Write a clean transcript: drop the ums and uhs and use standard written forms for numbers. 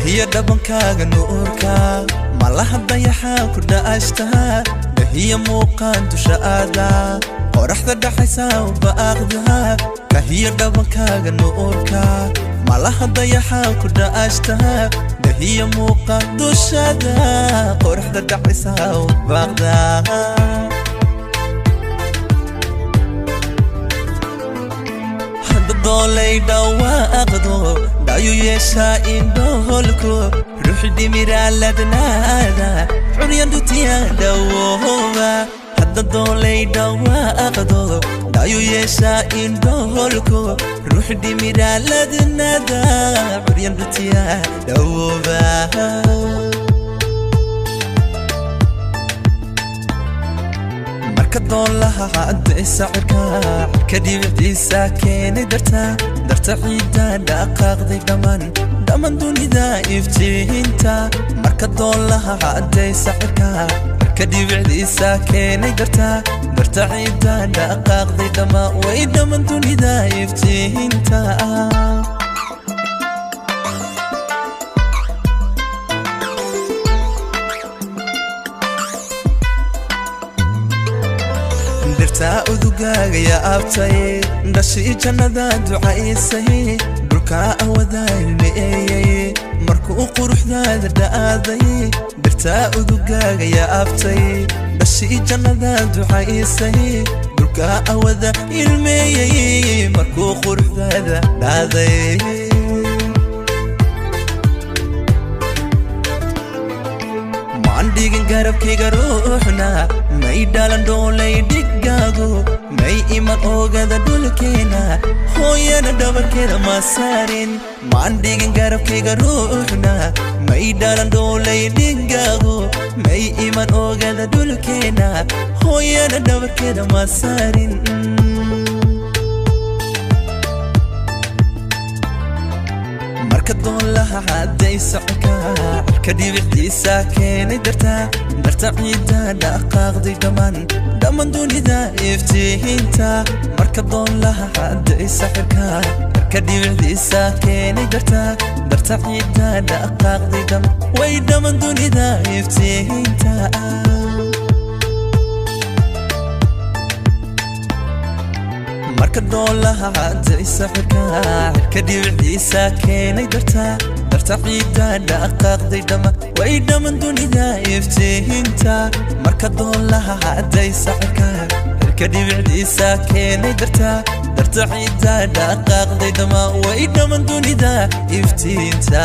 هي دبنكاغ نوركا مالها ضيحا كردا اشتها هي موقان دشادا qorraxda dhaxaysa oo baaqdaha kahiya dhabankaaga nuurka malaha dayaxa ku dhaashtaha dahiya muuqa dushada qorraxda dhaxaysa oo baaqdaha hada doolay dhawaaqdo dhayu yeesha indhoolku ruuxi dhimiraaladnaada xuryan dutiya dhawooba دولي دوا أقدو دايو يشا إندولكو روح دي ميرالا دنادا عريان بتيا دوبا مركا دولها عد إسعركا كدي بدي ساكيني درتا عيدا داقاق دي دمان دوني دا إفتيهنتا مركا دولها عد إسعركا كدي بعدي ساكيني درتا عيدا دقاق ذي دما ويدا من دوني دا يفتيهنتا درتا أذقاق يا أبتاي داشي جندا دعاي سهي بركا أودا المئي مركو قروح ذا داذي درتا أذقاق يا أبتاي داشي جندا دعاي سهي بركا أودا المئي مركو قروح ذا داذي عندي قرب كي روحنا ما يدالن دولي دقاقو ما يمن اوغادا دولكينا هو يانا دبر كينا ما سارين ما عندي قرب كي روحنا ما يدالن دولي دقاقو ما يمن اوغادا دولكينا هو يانا دبر كينا ما سارين marka doolaha haday socka kadib wixii saakeen darta ciida dhaqaaqday dhaman dunida iftiinta marka doolaha haday socka kadib wixii saakeen darta ciida dhaqaaqday dhaman dunida iftiinta marka doolaha haday socka kadib wixii saakeen darta ciida dhaqaaqday dhaman dunida iftiinta marka doolaha haday socka kadib wixii saakeen darta ciida dhaqaaqday dhaman dunida iftiinta